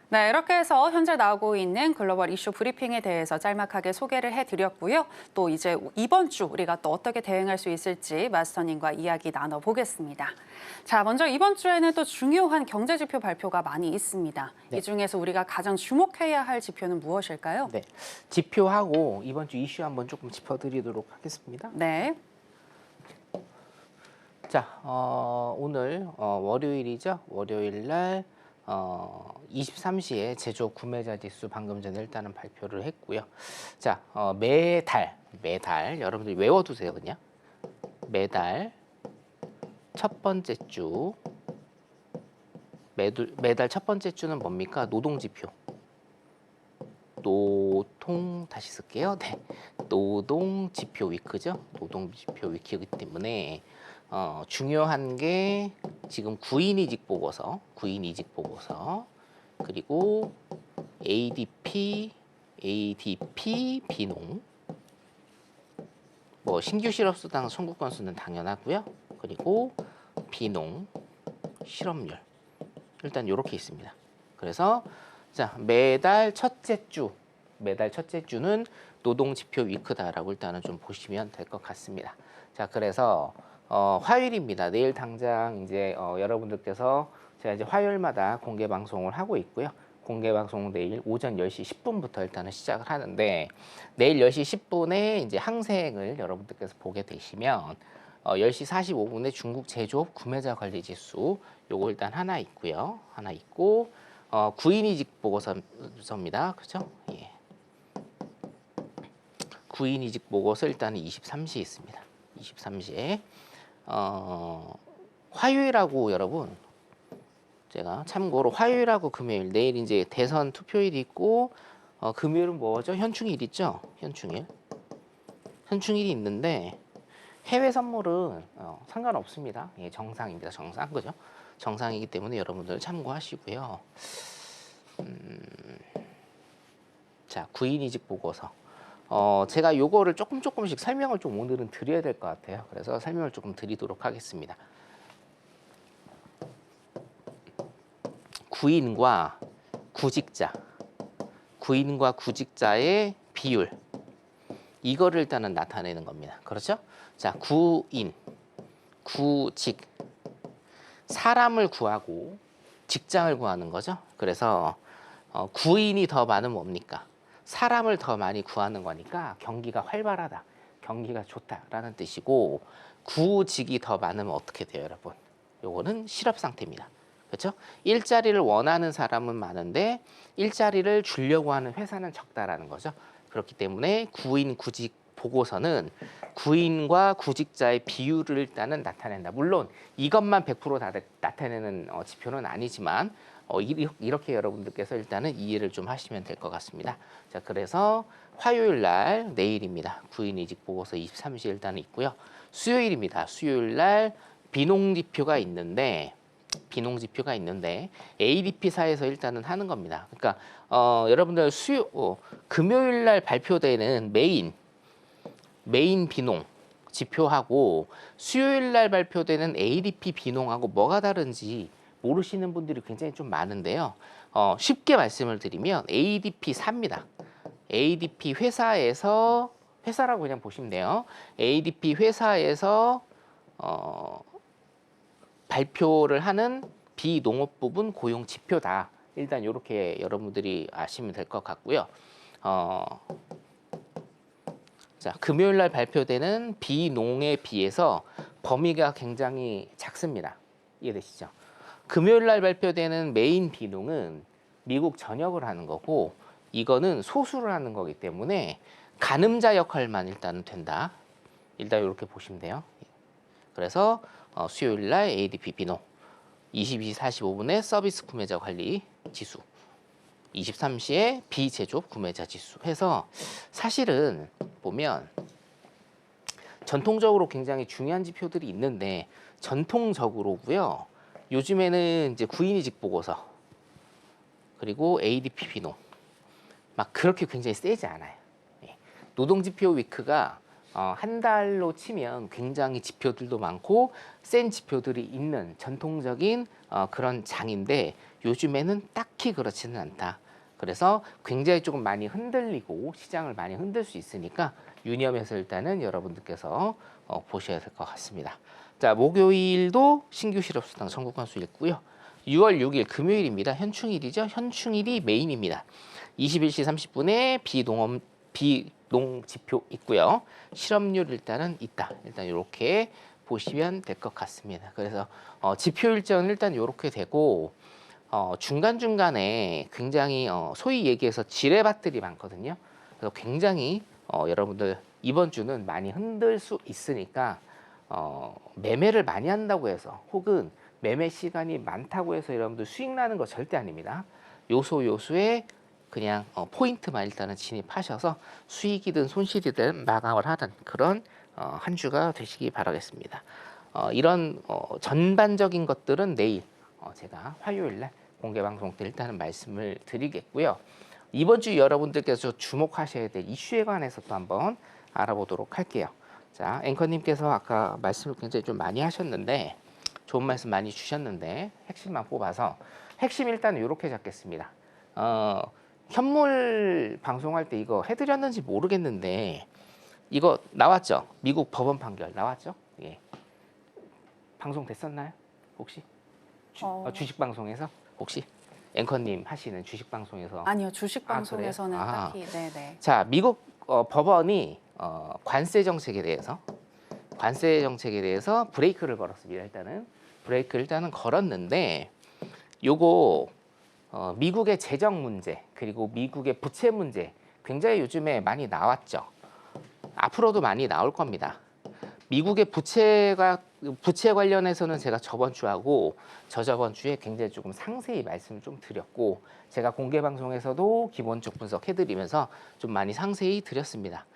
네, 이렇게 해서 현재 나오고 있는 글로벌 이슈 브리핑에 대해서 짤막하게 소개를 해드렸고요. 또 이제 이번 주 우리가 또 어떻게 대응할 수 있을지 마스터님과 이야기 나눠보겠습니다. 자, 먼저 이번 주에는 또 중요한 경제 지표 발표가 많이 있습니다. 네. 이 중에서 우리가 가장 주목해야 할 지표는 무엇일까요? 네, 지표하고 이번 주 이슈 한번 조금 짚어드리도록 하겠습니다. 네. 자, 오늘 월요일이죠. 월요일 날 23시에 제조업 구매자 지수 방금 전에 일단은 발표를 했고요. 자, 매달 여러분들이 외워두세요, 그냥. 매달 첫 번째 주 매달 첫 번째 주는 뭡니까? 노동 지표. 다시 쓸게요. 네, 노동 지표 위크죠. 노동 지표 위크이기 때문에 중요한 게 지금 구인이직 보고서, 그리고 ADP 비농, 뭐 신규 실업수당 청구 건수는 당연하고요. 그리고 비농 실업률 일단 이렇게 있습니다. 그래서 자, 매달 첫째 주는 노동 지표 위크다라고 일단은 좀 보시면 될 것 같습니다. 자, 그래서 화요일입니다. 내일 당장 이제 여러분들께서 제가 이제 화요일마다 공개 방송을 하고 있고요. 공개 방송 내일 오전 10시 10분부터 일단은 시작을 하는데 내일 10시 10분에 이제 항생을 여러분들께서 보게 되시면 10시 45분에 중국 제조업 구매자 관리 지수 요거 일단 하나 있고요. 하나 있고 구인이직 보고서입니다. 그렇죠? 예. 구인이직 보고서 일단은 23시에 있습니다. 23시에 화요일하고 여러분 제가 참고로 화요일하고 금요일 내일 이제 대선 투표일이 있고 금요일은 뭐죠? 현충일 있죠? 현충일이 있는데 해외 선물은 상관없습니다. 예, 정상입니다. 정상 그죠? 정상이기 때문에 여러분들 참고하시고요. 자, 구인이직 보고서. 제가 요거를 조금씩 설명을 좀 오늘은 드려야 될 것 같아요. 그래서 설명을 조금 드리도록 하겠습니다. 구인과 구직자의 비율. 이거를 일단은 나타내는 겁니다. 그렇죠? 자, 구인, 구직. 사람을 구하고 직장을 구하는 거죠. 그래서 구인이 더 많으면 뭡니까? 사람을 더 많이 구하는 거니까 경기가 활발하다, 경기가 좋다라는 뜻이고 구직이 더 많으면 어떻게 돼요, 여러분? 요거는 실업 상태입니다. 그렇죠? 일자리를 원하는 사람은 많은데 일자리를 주려고 하는 회사는 적다라는 거죠. 그렇기 때문에 구인, 구직 보고서는 구인과 구직자의 비율을 일단은 나타낸다. 물론 이것만 100% 다 나타내는 지표는 아니지만 이렇게 여러분들께서 일단은 이해를 좀 하시면 될 것 같습니다. 자, 그래서 화요일 날 내일입니다. 구인이직 보고서 23시 일단은 있고요. 수요일입니다. 수요일 날 비농 지표가 있는데 ADP사에서 일단은 하는 겁니다. 그러니까 여러분들 금요일 날 발표되는 메인 비농 지표하고 수요일 날 발표되는 ADP 비농하고 뭐가 다른지 모르시는 분들이 굉장히 좀 많은데요. 쉽게 말씀을 드리면 ADP4입니다. ADP 회사라고 그냥 보시면 돼요. ADP 회사에서 발표를 하는 비농업 부분 고용 지표다. 일단 이렇게 여러분들이 아시면 될 것 같고요. 자, 금요일 날 발표되는 비농에 비해서 범위가 굉장히 작습니다. 이해되시죠? 금요일 날 발표되는 메인 비농은 미국 전역을 하는 거고 이거는 소수를 하는 거기 때문에 가늠자 역할만 일단은 된다. 일단 이렇게 보시면 돼요. 그래서 수요일 날 ADP 비농 22시 45분에 서비스 구매자 관리 지수 23시에 비제조업 구매자 지수 해서 사실은 보면 전통적으로 굉장히 중요한 지표들이 있는데 전통적으로고요. 요즘에는 이제 구인이직 보고서 그리고 ADP 비농 막 그렇게 굉장히 세지 않아요. 노동지표 위크가 한 달로 치면 굉장히 지표들도 많고 센 지표들이 있는 전통적인 그런 장인데 요즘에는 딱히 딱히 그렇지는 않다. 그래서 굉장히 조금 많이 흔들리고 시장을 많이 흔들 수 있으니까 유념해서 일단은 여러분들께서 보셔야 될 것 같습니다. 자, 목요일도 신규 실업수당 청구 건수 있고요. 6월 6일 금요일입니다. 현충일이죠. 현충일이 메인입니다. 21시 30분에 비농 지표 있고요. 실업률 일단은 있다. 일단 이렇게 보시면 될 것 같습니다. 그래서 지표 일정은 일단 이렇게 되고 중간중간에 굉장히 소위 얘기해서 지뢰밭들이 많거든요. 그래서 굉장히 여러분들 이번 주는 많이 흔들 수 있으니까 매매를 많이 한다고 해서 혹은 매매 시간이 많다고 해서 여러분들 수익 나는 거 절대 아닙니다. 요소에 그냥 포인트만 일단은 진입하셔서 수익이든 손실이든 마감을 하는 그런 한 주가 되시기 바라겠습니다. 이런 전반적인 것들은 내일 제가 화요일 날 공개 방송 때 일단은 말씀을 드리겠고요. 이번 주 여러분들께서 주목하셔야 될 이슈에 관해서 또 한번 알아보도록 할게요. 자, 앵커님께서 아까 말씀을 굉장히 좀 많이 하셨는데 좋은 말씀 많이 주셨는데 핵심만 뽑아서 핵심 일단 이렇게 잡겠습니다. 현물 방송할 때 이거 해드렸는지 모르겠는데 이거 나왔죠? 미국 법원 판결 나왔죠? 예. 방송 됐었나요? 혹시? 주식 방송에서 혹시 앵커님 하시는 주식 방송에서 아니요, 주식 그래요? 방송에서는 딱히 네네. 자, 미국 법원이 관세 정책에 대해서 브레이크를 걸었습니다. 일단은 걸었는데 요거 미국의 재정 문제 그리고 미국의 부채 문제 굉장히 요즘에 많이 나왔죠. 앞으로도 많이 나올 겁니다. 미국의 부채 관련해서는 제가 저번 주하고 저저번 주에 굉장히 조금 상세히 말씀을 좀 드렸고 제가 공개 방송에서도 기본적 분석해드리면서 좀 많이 상세히 드렸습니다.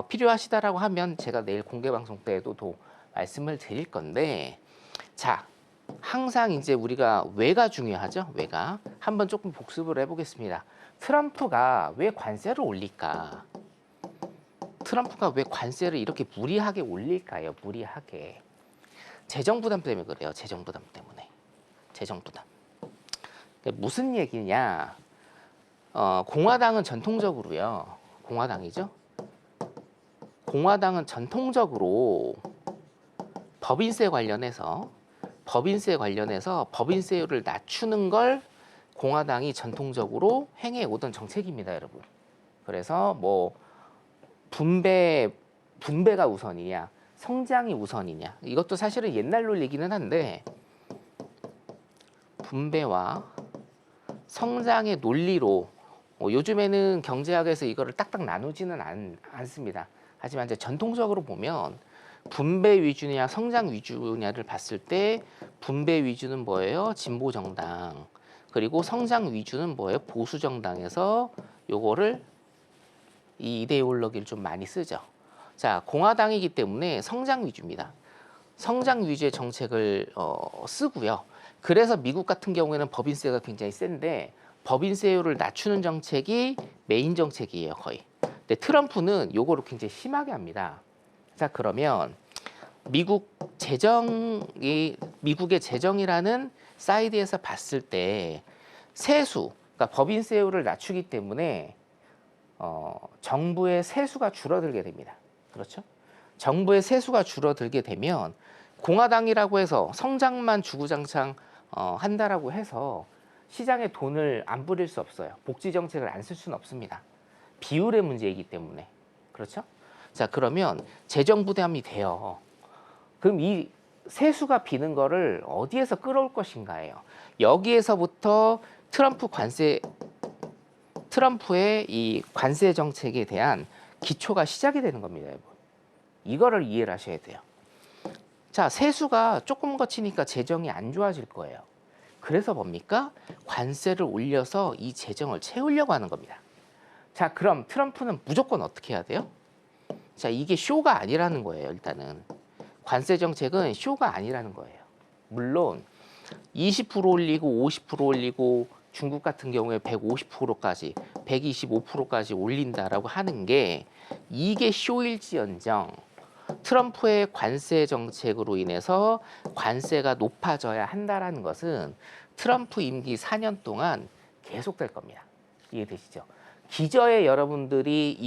필요하시다라고 하면 제가 내일 공개 방송 때에도 또 말씀을 드릴 건데 자, 항상 이제 우리가 왜가 중요하죠? 왜가 한번 조금 복습을 해보겠습니다. 트럼프가 왜 관세를 올릴까? 트럼프가 왜 관세를 이렇게 무리하게 올릴까요? 무리하게. 재정 부담 때문에 그래요. 재정 부담 때문에. 재정 부담. 무슨 얘기냐? 공화당은 전통적으로요. 공화당이죠. 공화당은 전통적으로 법인세 관련해서 법인세율을 낮추는 걸 공화당이 전통적으로 행해 오던 정책입니다, 여러분. 그래서 뭐 분배가 우선이냐, 성장이 우선이냐. 이것도 사실은 옛날 논리기는 한데 분배와 성장의 논리로 요즘에는 경제학에서 이거를 딱딱 나누지는 않습니다. 하지만 이제 전통적으로 보면 분배 위주냐 성장 위주냐를 봤을 때 분배 위주는 뭐예요? 진보 정당. 그리고 성장 위주는 뭐예요? 보수 정당에서 요거를 이 이데올로기를 좀 많이 쓰죠. 자, 공화당이기 때문에 성장 위주입니다. 성장 위주의 정책을 쓰고요. 그래서 미국 같은 경우에는 법인세가 굉장히 센데 법인세율을 낮추는 정책이 메인 정책이에요, 거의. 근데 트럼프는 요거를 굉장히 심하게 합니다. 자, 그러면 미국의 재정이라는 사이드에서 봤을 때 세수, 그러니까 법인세율을 낮추기 때문에 정부의 세수가 줄어들게 됩니다. 그렇죠? 정부의 세수가 줄어들게 되면 공화당이라고 해서 성장만 주구장창 한다라고 해서 시장에 돈을 안 뿌릴 수 없어요. 복지 정책을 안 쓸 수는 없습니다. 비율의 문제이기 때문에. 그렇죠? 자, 그러면 재정 부담이 돼요. 그럼 이 세수가 비는 거를 어디에서 끌어올 것인가예요. 여기에서부터 트럼프의 이 관세 정책에 대한 기초가 시작이 되는 겁니다, 여러분. 이거를 이해를 하셔야 돼요. 자, 세수가 조금 거치니까 재정이 안 좋아질 거예요. 그래서 뭡니까? 관세를 올려서 이 재정을 채우려고 하는 겁니다. 자, 그럼 트럼프는 무조건 어떻게 해야 돼요? 자, 이게 쇼가 아니라는 거예요, 일단은. 관세 정책은 쇼가 아니라는 거예요. 물론 20% 올리고 50% 올리고 중국 같은 경우에 150%까지 125%까지 올린다라고 하는 게 이게 쇼일지언정 트럼프의 관세 정책으로 인해서 관세가 높아져야 한다라는 것은 트럼프 임기 4년 동안 계속될 겁니다. 이해되시죠? 기저에 여러분들께서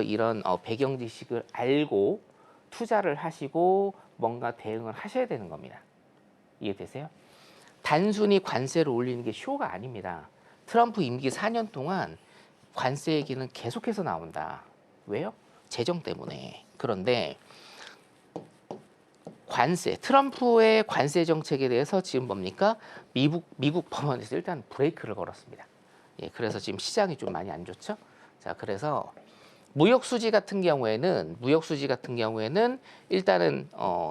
이런 배경 지식을 알고 투자를 하시고 뭔가 대응을 하셔야 되는 겁니다. 이해되세요? 단순히 관세를 올리는 게 쇼가 아닙니다. 트럼프 임기 4년 동안 관세 얘기는 계속해서 나온다. 왜요? 재정 때문에. 그런데 트럼프의 관세 정책에 대해서 지금 뭡니까? 미국 법원에서 일단 브레이크를 걸었습니다. 예, 그래서 지금 시장이 좀 많이 안 좋죠. 자, 그래서 무역 수지 같은 경우에는 일단은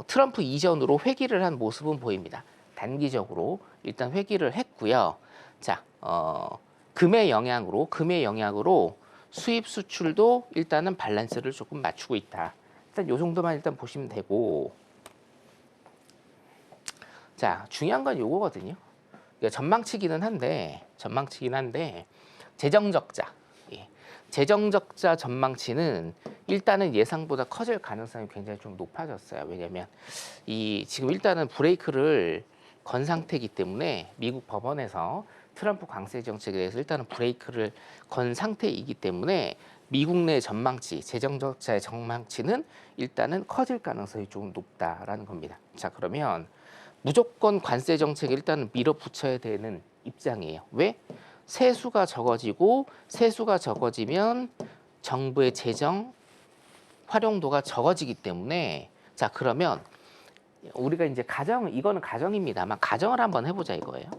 트럼프 이전으로 회귀를 한 모습은 보입니다. 단기적으로 일단 회귀를 했고요. 자, 금의 영향으로 수입 수출도 일단은 밸런스를 조금 맞추고 있다. 일단 요 정도만 일단 보시면 되고, 자, 중요한 건 요거거든요. 전망치기는 한데 재정적자. 예. 재정적자 전망치는 일단은 예상보다 커질 가능성이 굉장히 좀 높아졌어요. 왜냐하면 지금 일단은 브레이크를 건 상태이기 때문에 미국 법원에서 트럼프 관세 정책에 대해서 일단은 브레이크를 건 상태이기 때문에 미국 내 전망치, 재정적자의 전망치는 일단은 커질 가능성이 조금 높다라는 겁니다. 자, 그러면 무조건 관세 정책에 일단은 밀어붙여야 되는 입장이에요. 왜? 세수가 적어지면 정부의 재정 활용도가 적어지기 때문에, 자, 그러면 우리가 이제 이거는 가정입니다만 가정을 한번 해보자 이거예요.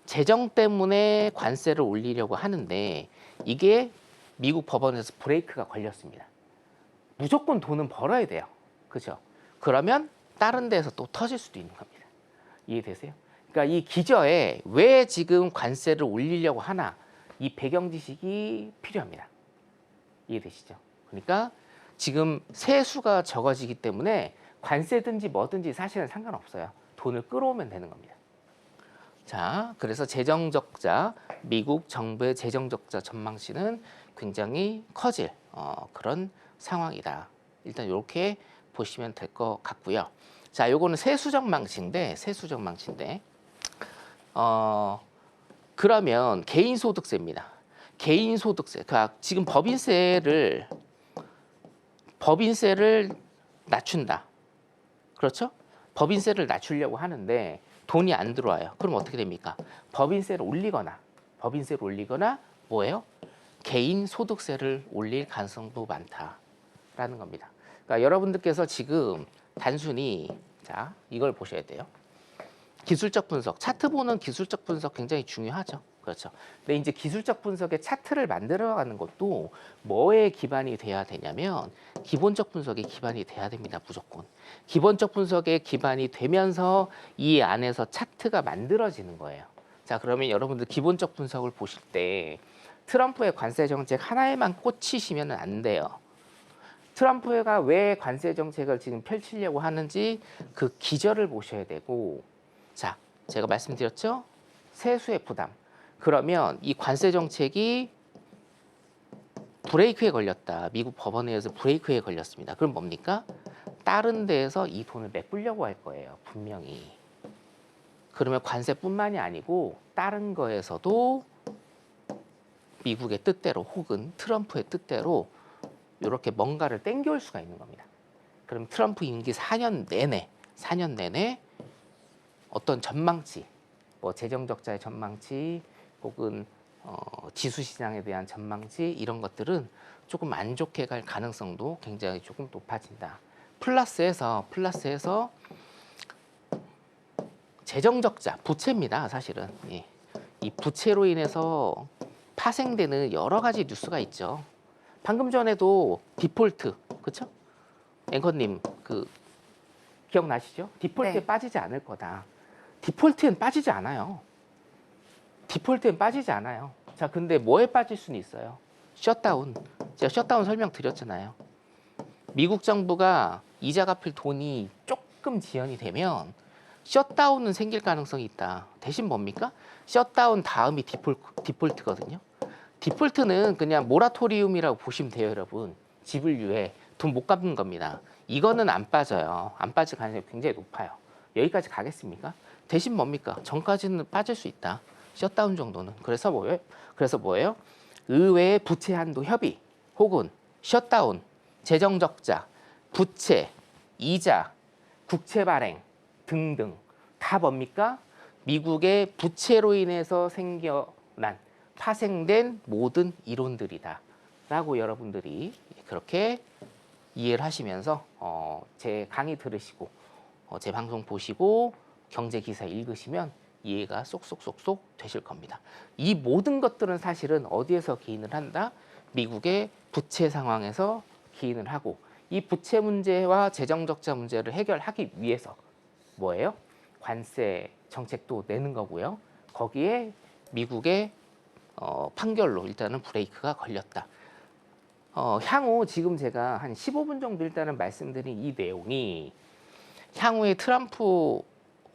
재정 때문에 관세를 올리려고 하는데 이게 미국 법원에서 브레이크가 걸렸습니다. 무조건 돈은 벌어야 돼요. 그죠? 그러면 다른 데서 또 터질 수도 있는 겁니다. 이해되세요? 그러니까 이 기저에 왜 지금 관세를 올리려고 하나, 이 배경 지식이 필요합니다. 이해되시죠? 그러니까 지금 세수가 적어지기 때문에 관세든지 뭐든지 사실은 상관없어요. 돈을 끌어오면 되는 겁니다. 자, 그래서 재정적자, 미국 정부의 재정적자 전망치는 굉장히 커질 그런 상황이다. 일단 이렇게 보시면 될 것 같고요. 자, 요거는 세수전망치인데 그러면 개인소득세입니다. 개인소득세, 그러니까 지금 법인세를 낮춘다. 그렇죠? 법인세를 낮추려고 하는데 돈이 안 들어와요. 그럼 어떻게 됩니까? 법인세를 올리거나 뭐예요? 개인 소득세를 올릴 가능성도 많다라는 겁니다. 그러니까 여러분들께서 지금 단순히 자, 이걸 보셔야 돼요. 기술적 분석, 차트 보는 기술적 분석 굉장히 중요하죠. 그렇죠. 근데 이제 기술적 분석의 차트를 만들어가는 것도 뭐에 기반이 돼야 되냐면 기본적 분석에 기반이 돼야 됩니다. 무조건. 기본적 분석에 기반이 되면서 이 안에서 차트가 만들어지는 거예요. 자, 그러면 여러분들 기본적 분석을 보실 때 트럼프의 관세 정책 하나에만 꽂히시면 안 돼요. 트럼프가 왜 관세 정책을 지금 펼치려고 하는지 그 기저를 보셔야 되고, 자, 제가 말씀드렸죠? 세수의 부담. 그러면 이 관세 정책이 브레이크에 걸렸다. 미국 법원에 의해서 브레이크에 걸렸습니다. 그럼 뭡니까? 다른 데에서 이 돈을 메꾸려고 할 거예요. 분명히. 그러면 관세뿐만이 아니고 다른 거에서도 미국의 뜻대로 혹은 트럼프의 뜻대로 이렇게 뭔가를 땡겨올 수가 있는 겁니다. 그럼 트럼프 임기 4년 내내 어떤 전망치, 뭐 재정적자의 전망치 혹은 지수 시장에 대한 전망치 이런 것들은 조금 안 좋게 갈 가능성도 굉장히 조금 높아진다. 플러스해서 재정적자, 부채입니다. 사실은 이 부채로 인해서 파생되는 여러 가지 뉴스가 있죠. 방금 전에도 디폴트, 그렇죠? 앵커님 기억나시죠? 디폴트에 네. 빠지지 않을 거다. 디폴트엔 빠지지 않아요. 자, 근데 뭐에 빠질 수는 있어요? 셧다운. 제가 셧다운 설명드렸잖아요. 미국 정부가 이자 갚을 돈이 조금 지연이 되면 셧다운은 생길 가능성이 있다. 대신 뭡니까? 셧다운 다음이 디폴트거든요. 디폴트는 그냥 모라토리움이라고 보시면 돼요, 여러분. 집을 유예, 돈 못 갚는 겁니다. 이거는 안 빠져요. 안 빠질 가능성이 굉장히 높아요. 여기까지 가겠습니까? 대신 뭡니까? 전까지는 빠질 수 있다. 셧다운 정도는. 그래서 뭐예요? 의외의 부채 한도 협의 혹은 셧다운, 재정 적자, 부채, 이자, 국채 발행 등등 다 뭡니까? 미국의 부채로 인해서 생겨난 파생된 모든 이론들이다 라고 여러분들이 그렇게 이해를 하시면서 제 강의 들으시고 제 방송 보시고 경제 기사 읽으시면 이해가 쏙쏙쏙쏙 되실 겁니다. 이 모든 것들은 사실은 어디에서 기인을 한다? 미국의 부채 상황에서 기인을 하고 이 부채 문제와 재정 적자 문제를 해결하기 위해서 뭐예요? 관세 정책도 내는 거고요. 거기에 미국의 판결로 일단은 브레이크가 걸렸다. 향후 지금 제가 한 15분 정도 일단은 말씀드린 이 내용이 향후에 트럼프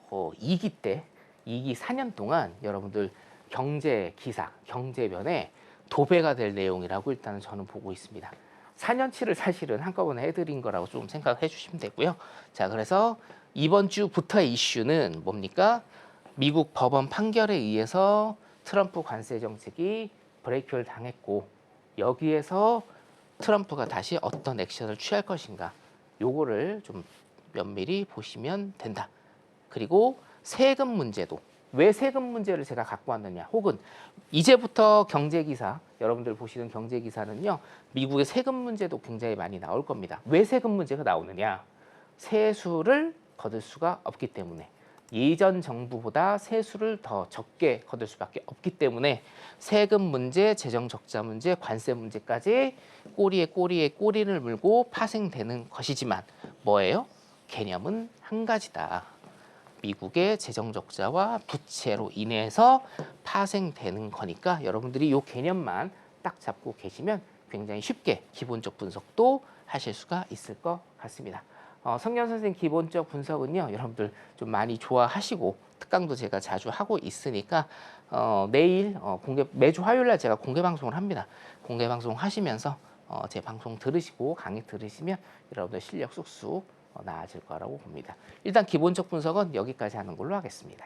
2기 때 2기 4년 동안 여러분들 경제 기사, 경제면에 도배가 될 내용이라고 일단은 저는 보고 있습니다. 4년치를 사실은 한꺼번에 해드린 거라고 좀 생각해 주시면 되고요. 자, 그래서 이번 주부터의 이슈는 뭡니까? 미국 법원 판결에 의해서 트럼프 관세 정책이 브레이크를 당했고 여기에서 트럼프가 다시 어떤 액션을 취할 것인가 요거를 좀 면밀히 보시면 된다. 그리고 세금 문제도 왜 세금 문제를 제가 갖고 왔느냐 혹은 이제부터 경제기사 여러분들 보시는 경제기사는요 미국의 세금 문제도 굉장히 많이 나올 겁니다. 왜 세금 문제가 나오느냐 세수를 거둘 수가 없기 때문에 예전 정부보다 세수를 더 적게 거둘 수밖에 없기 때문에 세금 문제, 재정 적자 문제, 관세 문제까지 꼬리에 꼬리를 물고 파생되는 것이지만 뭐예요? 개념은 한 가지다. 미국의 재정 적자와 부채로 인해서 파생되는 거니까 여러분들이 이 개념만 딱 잡고 계시면 굉장히 쉽게 기본적 분석도 하실 수가 있을 것 같습니다. 성현 선생님 기본적 분석은요 여러분들 좀 많이 좋아하시고 특강도 제가 자주 하고 있으니까 내일 매주 화요일날 제가 공개 방송을 합니다. 공개 방송 하시면서 제 방송 들으시고 강의 들으시면 여러분들 실력 쑥쑥 나아질 거라고 봅니다. 일단 기본적 분석은 여기까지 하는 걸로 하겠습니다.